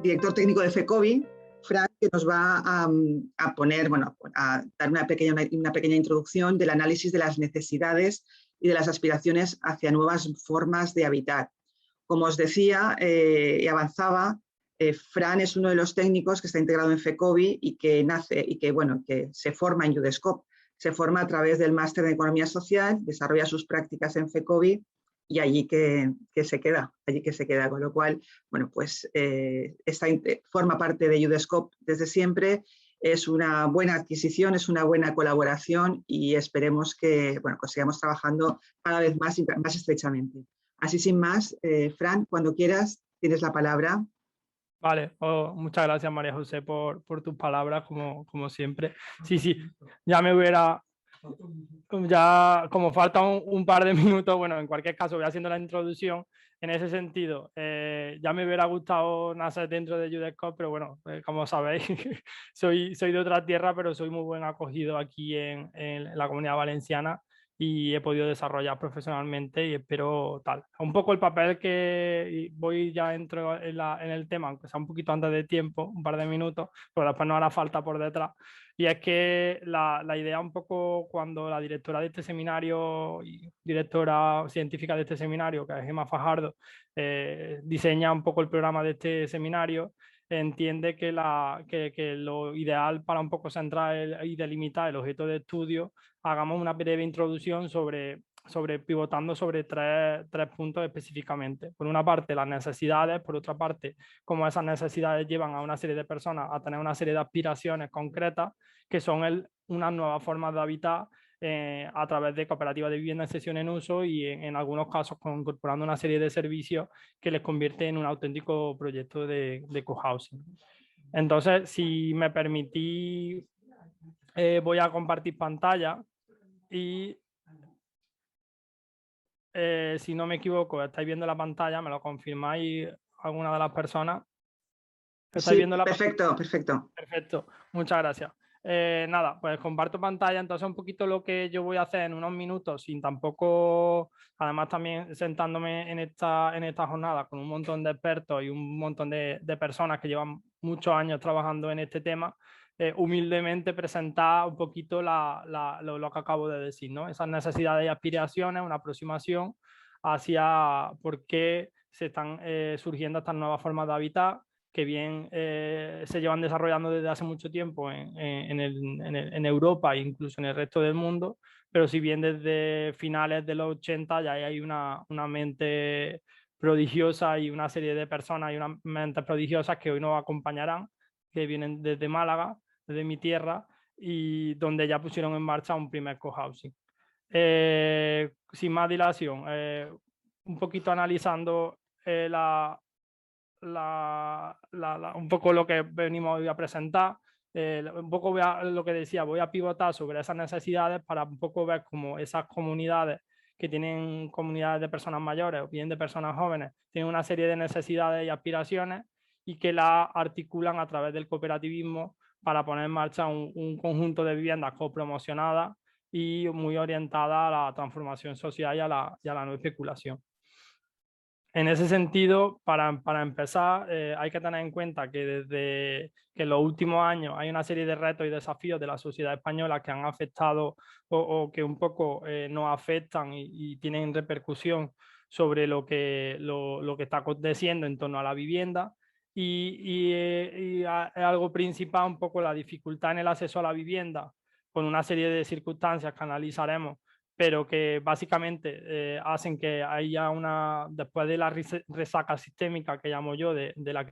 director técnico de FECOBI, Fran, que nos va a poner, bueno, a dar una pequeña introducción del análisis de las necesidades y de las aspiraciones hacia nuevas formas de habitar. Como os decía y avanzaba, Fran es uno de los técnicos que está integrado en FECOBI y que que se forma en UDESCOP. Se forma a través del máster de Economía Social, desarrolla sus prácticas en FECOBI y allí que se queda, con lo cual, bueno, pues forma parte de UDESCOP desde siempre, es una buena adquisición, es una buena colaboración y esperemos que, bueno, pues sigamos trabajando cada vez más y más estrechamente. Así sin más, Fran, cuando quieras, tienes la palabra. Vale, muchas gracias María José por tus palabras, como siempre. Sí, ya me hubiera, ya como falta un par de minutos, bueno, en cualquier caso voy haciendo la introducción. En ese sentido, ya me hubiera gustado nacer dentro de UDESCOP, pero bueno, como sabéis, soy de otra tierra, pero soy muy buen acogido aquí en la Comunidad Valenciana y he podido desarrollar profesionalmente y espero tal. Un poco el papel que voy ya entro en el tema, aunque sea un poquito antes de tiempo, un par de minutos, pero después no hará falta por detrás. Y es que la idea un poco cuando la directora de este seminario y directora científica de este seminario, que es Gemma Fajardo, diseña un poco el programa de este seminario, entiende que lo ideal para un poco centrar y delimitar el objeto de estudio, hagamos una breve introducción pivotando sobre tres puntos específicamente. Por una parte, las necesidades, por otra parte, cómo esas necesidades llevan a una serie de personas a tener una serie de aspiraciones concretas, que son unas nuevas formas de habitar a través de cooperativas de vivienda en cesión en uso y en algunos casos incorporando una serie de servicios que les convierte en un auténtico proyecto de cohousing. Entonces, si me permitís, voy a compartir pantalla y si no me equivoco, estáis viendo la pantalla, me lo confirmáis alguna de las personas. ¿Estáis viendo la pantalla? Perfecto, perfecto. Perfecto, muchas gracias. Nada, pues comparto pantalla, entonces un poquito lo que yo voy a hacer en unos minutos, sin tampoco, además también sentándome en esta jornada con un montón de expertos y un montón de personas que llevan muchos años trabajando en este tema, humildemente presentar un poquito lo que acabo de decir, ¿no? Esas necesidades y aspiraciones, una aproximación hacia por qué se están surgiendo estas nuevas formas de habitar, que bien se llevan desarrollando desde hace mucho tiempo en Europa e incluso en el resto del mundo, pero si bien desde finales de los 80 ya hay una mente prodigiosa y una serie de personas y unas mentes prodigiosas que hoy nos acompañarán, que vienen desde Málaga, desde mi tierra, y donde ya pusieron en marcha un primer cohousing. Sin más dilación, un poquito analizando un poco lo que venimos hoy a presentar, un poco lo que decía, voy a pivotar sobre esas necesidades para un poco ver cómo esas comunidades que tienen comunidades de personas mayores o bien de personas jóvenes, tienen una serie de necesidades y aspiraciones y que las articulan a través del cooperativismo para poner en marcha un conjunto de viviendas copromocionadas y muy orientada a la transformación social y a la no especulación. En ese sentido, para empezar, hay que tener en cuenta que desde que en los últimos años hay una serie de retos y desafíos de la sociedad española que han afectado o que un poco nos afectan y tienen repercusión sobre lo que está aconteciendo en torno a la vivienda. Es algo principal un poco la dificultad en el acceso a la vivienda, con una serie de circunstancias que analizaremos, pero que básicamente hacen que haya después de la resaca sistémica que llamo yo, de la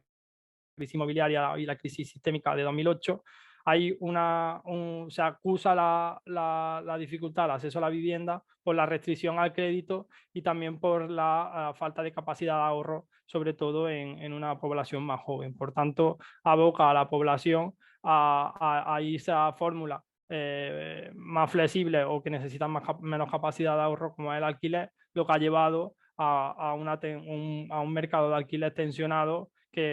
crisis inmobiliaria y la crisis sistémica de 2008, se acusa la dificultad al acceso a la vivienda por la restricción al crédito y también por la falta de capacidad de ahorro, sobre todo en una población más joven. Por tanto, aboca a la población a esa fórmula más flexible o que necesitan menos capacidad de ahorro, como es el alquiler, lo que ha llevado a un mercado de alquiler tensionado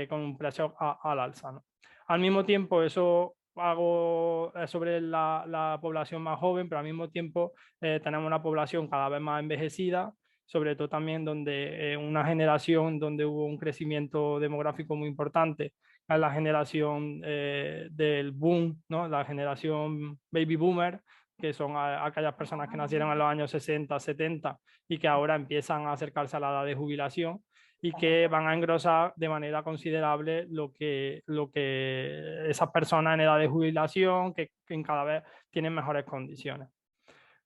con un precio al alza, ¿no? Al mismo tiempo, eso hago sobre la población más joven, pero al mismo tiempo tenemos una población cada vez más envejecida sobre todo también donde una generación donde hubo un crecimiento demográfico muy importante, es la generación del boom, ¿no? La generación baby boomer, que son aquellas personas que nacieron en los años 60, 70 y que ahora empiezan a acercarse a la edad de jubilación y que van a engrosar de manera considerable lo que esas personas en edad de jubilación, que cada vez tienen mejores condiciones.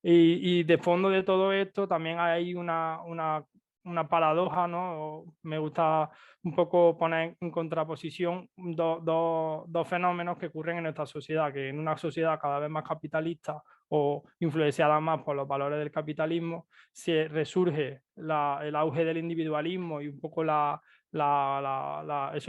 Y de fondo de todo esto también hay una paradoja, ¿no? Me gusta un poco poner en contraposición dos fenómenos que ocurren en nuestra sociedad, que en una sociedad cada vez más capitalista o influenciada más por los valores del capitalismo, se resurge el auge del individualismo y un poco eso,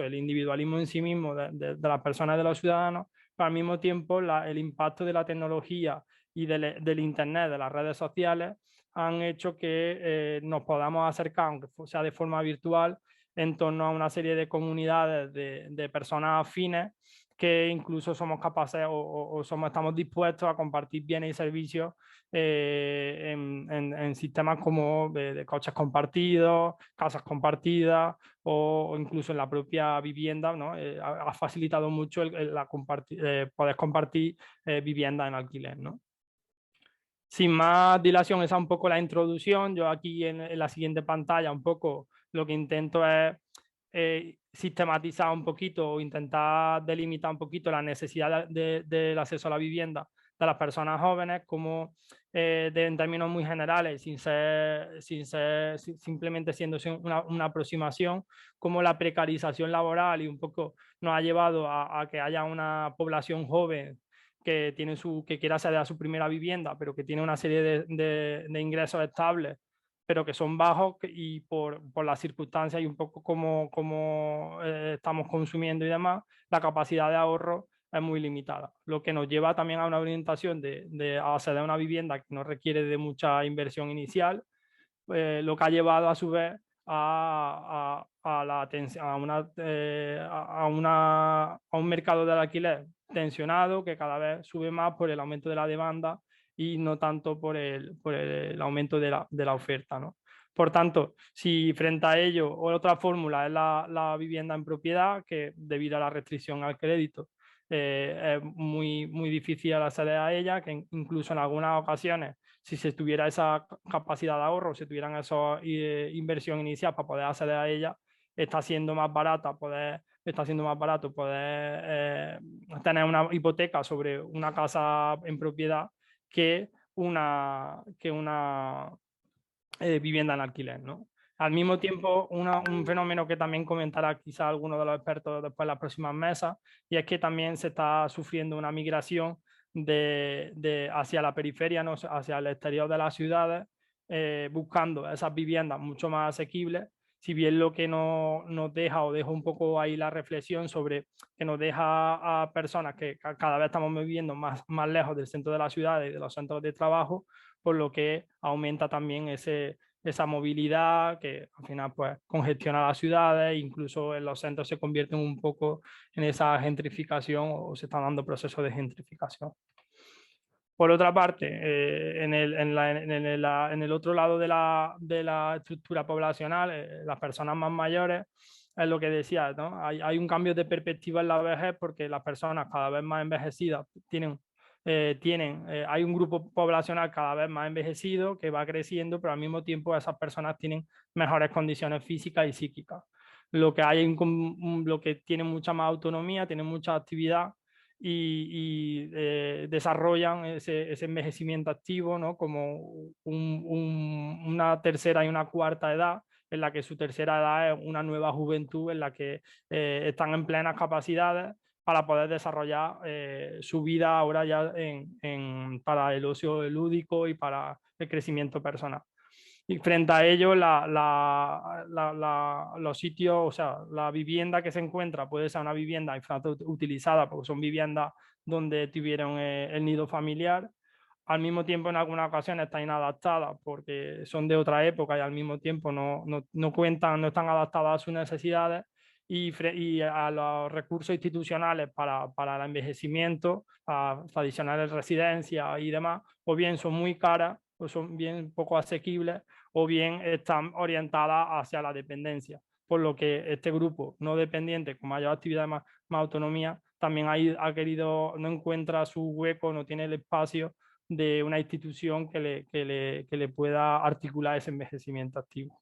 el individualismo en sí mismo de las personas, de los ciudadanos, pero al mismo tiempo el impacto de la tecnología y del Internet, de las redes sociales, han hecho que nos podamos acercar, aunque sea de forma virtual, en torno a una serie de comunidades de personas afines que incluso somos capaces estamos dispuestos a compartir bienes y servicios en sistemas como de coches compartidos, casas compartidas o incluso en la propia vivienda, ¿no? Ha facilitado mucho poder compartir vivienda en alquiler, ¿no? Sin más dilación, esa es un poco la introducción. Yo aquí en la siguiente pantalla un poco lo que intento es sistematizar un poquito o intentar delimitar un poquito la necesidad del acceso a la vivienda de las personas jóvenes, como en términos muy generales, simplemente siendo una aproximación, como la precarización laboral y un poco nos ha llevado a que haya una población joven que quiera acceder a su primera vivienda, pero que tiene una serie de ingresos estables, pero que son bajos y por las circunstancias y un poco como estamos consumiendo y demás, la capacidad de ahorro es muy limitada, lo que nos lleva también a una orientación de acceder a una vivienda que no requiere de mucha inversión inicial, lo que ha llevado a su vez a un mercado del alquiler tensionado que cada vez sube más por el aumento de la demanda y no tanto por el aumento de la oferta, ¿no? Por tanto, si frente a ello otra fórmula es la vivienda en propiedad, que debido a la restricción al crédito es muy difícil acceder a ella, que incluso en algunas ocasiones, si se tuviera esa capacidad de ahorro, si tuvieran esa inversión inicial para poder acceder a ella, está siendo más barato poder tener una hipoteca sobre una casa en propiedad que una vivienda en alquiler, ¿no? Al mismo tiempo, un fenómeno que también comentará quizá alguno de los expertos después en las próximas mesas, y es que también se está sufriendo una migración hacia la periferia, ¿no? Hacia el exterior de las ciudades, buscando esas viviendas mucho más asequibles, si bien lo que nos deja o deja un poco ahí la reflexión sobre que nos deja a personas que cada vez estamos viviendo más lejos del centro de la ciudad y de los centros de trabajo, por lo que aumenta también esa movilidad que al final pues congestiona las ciudades, incluso en los centros se convierten un poco en esa gentrificación o se están dando procesos de gentrificación. Por otra parte, en el otro lado de la estructura poblacional, las personas más mayores, es lo que decía, ¿no? Hay un cambio de perspectiva en la vejez porque las personas cada vez más envejecidas hay un grupo poblacional cada vez más envejecido que va creciendo, pero al mismo tiempo esas personas tienen mejores condiciones físicas y psíquicas. Lo que tienen mucha más autonomía, tienen mucha actividad y desarrollan ese envejecimiento activo, ¿no? Como una tercera y una cuarta edad, en la que su tercera edad es una nueva juventud en la que están en plenas capacidades para poder desarrollar su vida ahora ya para el ocio lúdico y para el crecimiento personal. Y frente a ello, los sitios, o sea, la vivienda que se encuentra puede ser una vivienda infrautilizada porque son viviendas donde tuvieron el nido familiar. Al mismo tiempo, en algunas ocasiones están inadaptadas porque son de otra época y al mismo tiempo no están adaptadas a sus necesidades y a los recursos institucionales para el envejecimiento, a tradicionales residencias y demás, o bien son muy caras o son bien poco asequibles o bien están orientadas hacia la dependencia. Por lo que este grupo no dependiente con mayor actividad, más autonomía, también no encuentra su hueco, no tiene el espacio de una institución que le pueda articular ese envejecimiento activo.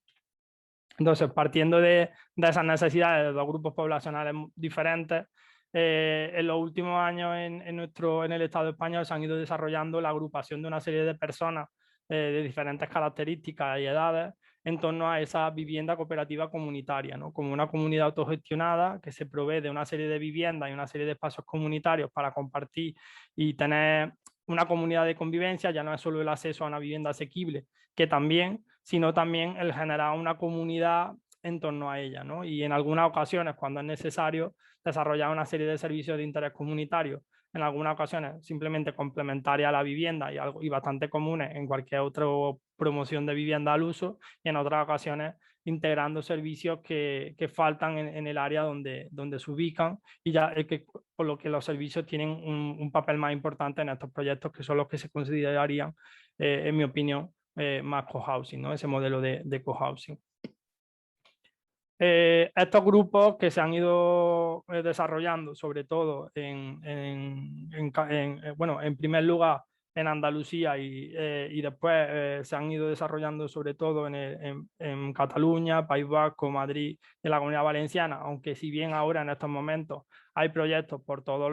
Entonces, partiendo de esas necesidades de dos grupos poblacionales diferentes, en los últimos años en el Estado español se han ido desarrollando la agrupación de una serie de personas de diferentes características y edades en torno a esa vivienda cooperativa comunitaria, ¿no? Como una comunidad autogestionada que se provee de una serie de viviendas y una serie de espacios comunitarios para compartir y tener una comunidad de convivencia. Ya no es solo el acceso a una vivienda asequible, que también, sino también el generar una comunidad en torno a ella, ¿no? Y en algunas ocasiones, cuando es necesario, desarrollar una serie de servicios de interés comunitario, en algunas ocasiones simplemente complementaria a la vivienda y bastante comunes en cualquier otra promoción de vivienda al uso, y en otras ocasiones integrando servicios que faltan en el área donde se ubican, y ya por lo que los servicios tienen un papel más importante en estos proyectos, que son los que se considerarían, en mi opinión, más cohousing, ¿no? Ese modelo de cohousing. Estos grupos que se han ido desarrollando, sobre todo en primer lugar en Andalucía y después se han ido desarrollando sobre todo en Cataluña, País Vasco, Madrid y la Comunidad Valenciana, aunque si bien ahora en estos momentos hay proyectos por todos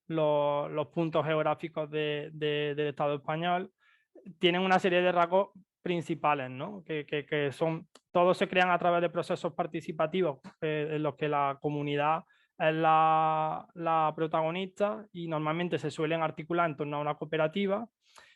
los puntos geográficos del Estado español, tienen una serie de rasgos principales, ¿no? Que son, todos se crean a través de procesos participativos en los que la comunidad es la protagonista, y normalmente se suelen articular en torno a una cooperativa.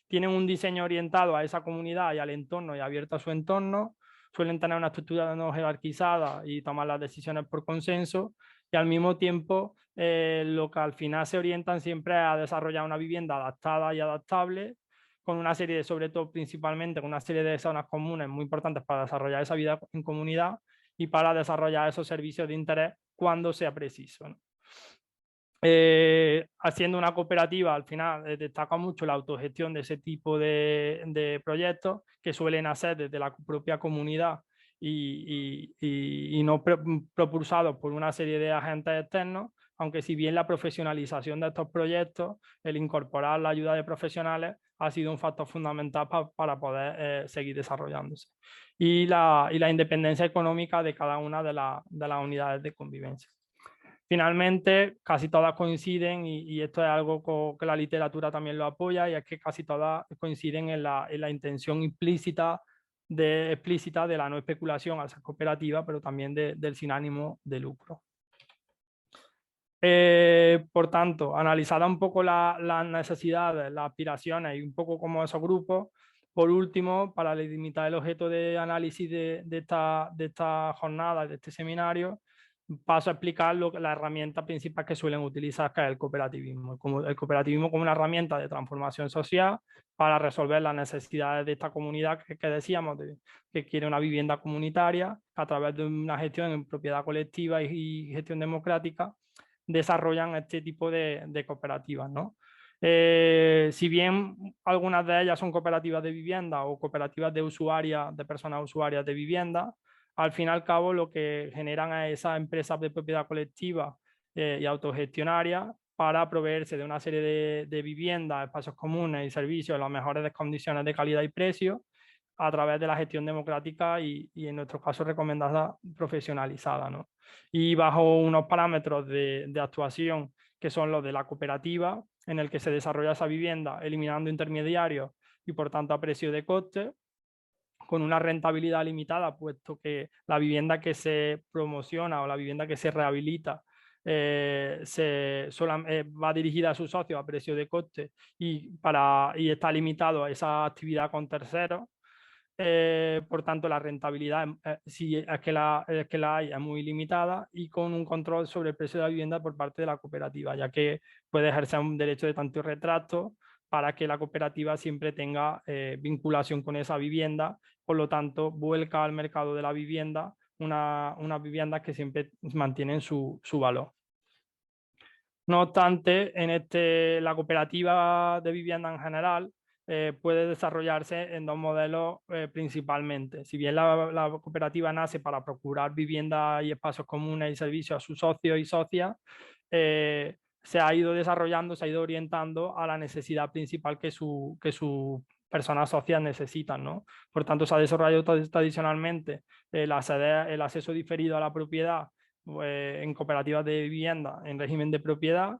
Tienen un diseño orientado a esa comunidad y al entorno y abierto a su entorno. Suelen tener una estructura no jerarquizada y tomar las decisiones por consenso, y al mismo tiempo lo que al final se orientan siempre a desarrollar una vivienda adaptada y adaptable, con una serie de, sobre todo principalmente, con una serie de zonas comunes muy importantes para desarrollar esa vida en comunidad y para desarrollar esos servicios de interés cuando sea preciso, ¿no? Haciendo una cooperativa, al final destaca mucho la autogestión de ese tipo de proyectos, que suelen hacer desde la propia comunidad y no propulsados por una serie de agentes externos, aunque si bien la profesionalización de estos proyectos, el incorporar la ayuda de profesionales, ha sido un factor fundamental para poder seguir desarrollándose. Y la independencia económica de cada una de las unidades de convivencia. Finalmente, casi todas coinciden, y esto es algo que la literatura también lo apoya, y es que casi todas coinciden en la intención explícita de la no especulación al ser cooperativa, pero también del sin ánimo de lucro. Por tanto, analizada un poco las necesidades, las aspiraciones y un poco como esos grupos, por último, para delimitar el objeto de análisis de esta jornada, de este seminario, paso a explicar la herramienta principal que suelen utilizar, que es el cooperativismo. El cooperativismo como una herramienta de transformación social para resolver las necesidades de esta comunidad que decíamos, que quiere una vivienda comunitaria a través de una gestión en propiedad colectiva y gestión democrática. Desarrollan este tipo de cooperativas, ¿no? Si bien algunas de ellas son cooperativas de vivienda o cooperativas de personas usuarias de vivienda, al fin y al cabo lo que generan es esas empresas de propiedad colectiva y autogestionarias para proveerse de una serie de viviendas, espacios comunes y servicios en las mejores condiciones de calidad y precio, a través de la gestión democrática y en nuestro caso recomendada profesionalizada, ¿no? Y bajo unos parámetros de actuación que son los de la cooperativa, en el que se desarrolla esa vivienda eliminando intermediarios y por tanto a precio de coste, con una rentabilidad limitada, puesto que la vivienda que se promociona o la vivienda que se rehabilita va dirigida a sus socios a precio de coste y está limitado a esa actividad con terceros. Por tanto, la rentabilidad, si es que la hay, es muy limitada, y con un control sobre el precio de la vivienda por parte de la cooperativa, ya que puede ejercer un derecho de tanto y retracto para que la cooperativa siempre tenga vinculación con esa vivienda. Por lo tanto, vuelca al mercado de la vivienda unas viviendas que siempre mantienen su valor. No obstante, la cooperativa de vivienda en general puede desarrollarse en dos modelos principalmente. Si bien la cooperativa nace para procurar vivienda y espacios comunes y servicios a sus socios y socias, se ha ido desarrollando, se ha ido orientando a la necesidad principal que sus personas socias necesitan, ¿no? Por tanto, se ha desarrollado tradicionalmente el acceso diferido a la propiedad en cooperativas de vivienda en régimen de propiedad,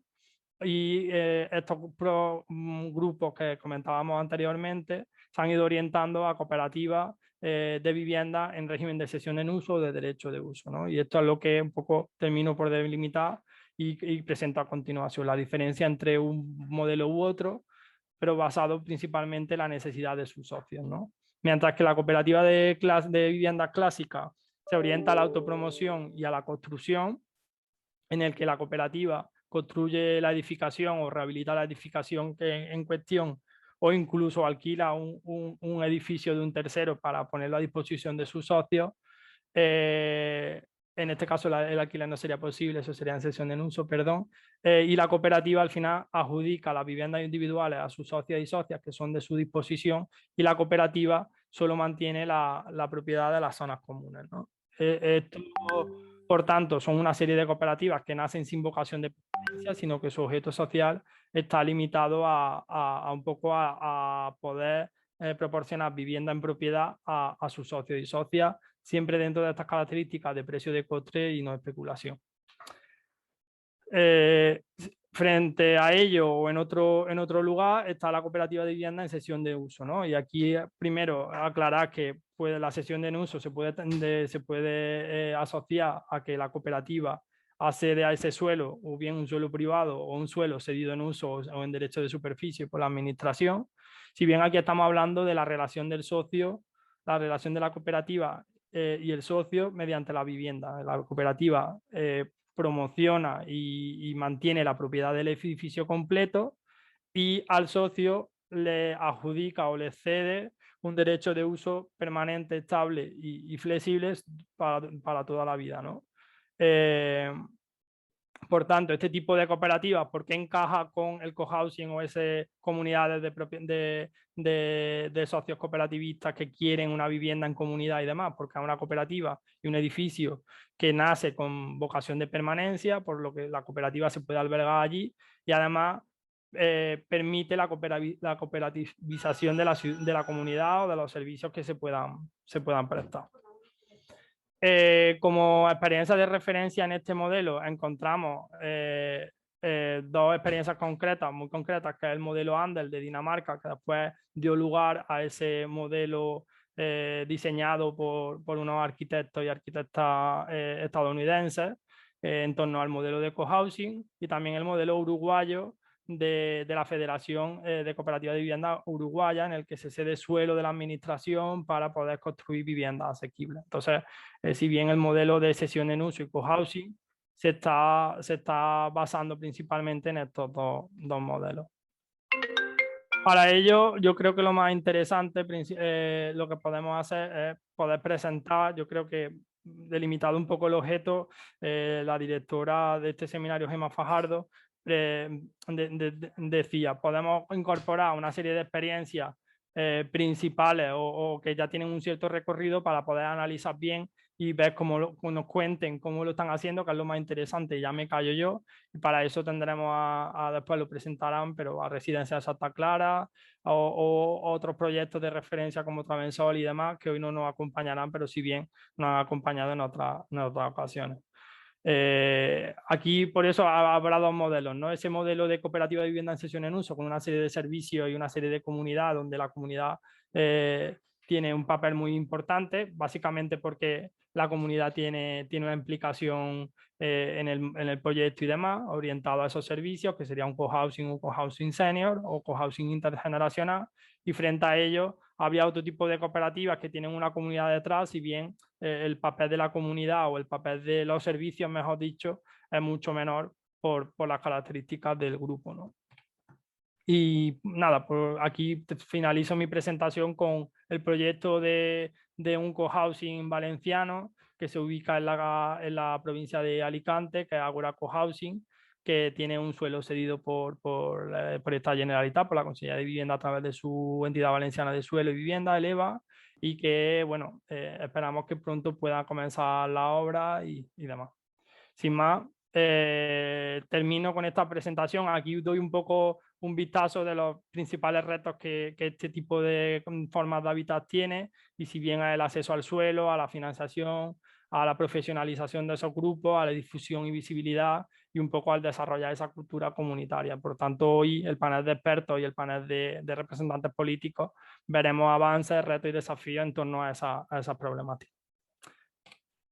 y estos grupos que comentábamos anteriormente se han ido orientando a cooperativas de vivienda en régimen de cesión en uso o de derecho de uso, ¿no? Y esto es lo que un poco termino por delimitar y presento a continuación, la diferencia entre un modelo u otro, pero basado principalmente en la necesidad de sus socios, ¿no? Mientras que la cooperativa de vivienda clásica se orienta a la autopromoción y a la construcción, en el que la cooperativa construye la edificación o rehabilita la edificación en cuestión, o incluso alquila un edificio de un tercero para ponerlo a disposición de sus socios. En este caso el alquiler no sería posible, eso sería en cesión en uso, perdón. Y la cooperativa al final adjudica las viviendas individuales a sus socios y socias que son de su disposición, y la cooperativa solo mantiene la propiedad de las zonas comunes, ¿no? Esto, por tanto, son una serie de cooperativas que nacen sin vocación de permanencia, sino que su objeto social está limitado a un poco a poder proporcionar vivienda en propiedad a sus socios y socias, siempre dentro de estas características de precio de coste y no especulación. Frente a ello o en otro lugar está la cooperativa de vivienda en cesión de uso, ¿no? Y aquí primero aclarar que la cesión de uso se puede asociar a que la cooperativa accede a ese suelo, o bien un suelo privado o un suelo cedido en uso o en derecho de superficie por la administración. Si bien aquí estamos hablando de la relación del socio, la relación de la cooperativa y el socio mediante la vivienda. La cooperativa promociona y mantiene la propiedad del edificio completo, y al socio le adjudica o le cede un derecho de uso permanente, estable y flexible para toda la vida, ¿no? Por tanto, este tipo de cooperativas, ¿por qué encaja con el cohousing o esas comunidades de socios cooperativistas que quieren una vivienda en comunidad y demás? Porque es una cooperativa y un edificio que nace con vocación de permanencia, por lo que la cooperativa se puede albergar allí, y además permite la cooperativización de la comunidad o de los servicios que se puedan prestar. Como experiencia de referencia en este modelo encontramos dos experiencias concretas, muy concretas, que es el modelo Andel de Dinamarca, que después dio lugar a ese modelo diseñado por unos arquitectos y arquitectas estadounidenses en torno al modelo de cohousing, y también el modelo uruguayo de la Federación de Cooperativas de Vivienda Uruguaya, en el que se cede suelo de la administración para poder construir viviendas asequibles. Entonces, si bien el modelo de cesión en uso y cohousing se está basando principalmente en estos dos modelos. Para ello, yo creo que lo más interesante, lo que podemos hacer es poder presentar, yo creo que delimitado un poco el objeto, la directora de este seminario, Gemma Fajardo, decía, podemos incorporar una serie de experiencias principales o que ya tienen un cierto recorrido para poder analizar bien y ver cómo nos cuenten cómo lo están haciendo, que es lo más interesante. Ya me callo yo, y para eso tendremos después lo presentarán, pero a Residencia de Santa Clara o otros proyectos de referencia como Travensol y demás, que hoy no nos acompañarán, pero si bien nos han acompañado en otras ocasiones. Aquí por eso habrá dos modelos, ¿no? Ese modelo de cooperativa de vivienda en cesión en uso, con una serie de servicios y una serie de comunidad, donde la comunidad tiene un papel muy importante, básicamente porque la comunidad tiene una implicación en el proyecto y demás, orientado a esos servicios, que sería un cohousing senior o cohousing intergeneracional, y frente a ello había otro tipo de cooperativas que tienen una comunidad detrás, si bien el papel de la comunidad o el papel de los servicios, mejor dicho, es mucho menor por las características del grupo, ¿no? Y nada, pues aquí finalizo mi presentación con el proyecto de un cohousing valenciano que se ubica en la provincia de Alicante, que es Agora Cohousing, que tiene un suelo cedido por esta Generalitat, por la Consellería de Vivienda a través de su entidad valenciana de suelo y vivienda, el EVA, y que, bueno, esperamos que pronto pueda comenzar la obra y demás. Sin más, termino con esta presentación. Aquí doy un poco un vistazo de los principales retos que este tipo de formas de hábitat tiene, y si bien es el acceso al suelo, a la financiación, a la profesionalización de esos grupos, a la difusión y visibilidad, y un poco al desarrollar esa cultura comunitaria. Por tanto, hoy el panel de expertos y el panel de representantes políticos veremos avances, retos y desafíos en torno a esa problemática.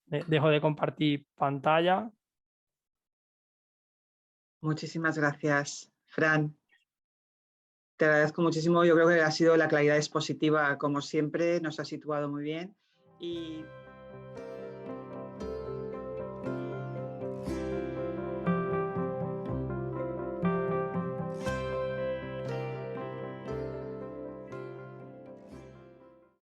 Dejo de compartir pantalla. Muchísimas gracias, Fran. Te agradezco muchísimo. Yo creo que ha sido la claridad expositiva, como siempre, nos ha situado muy bien. Y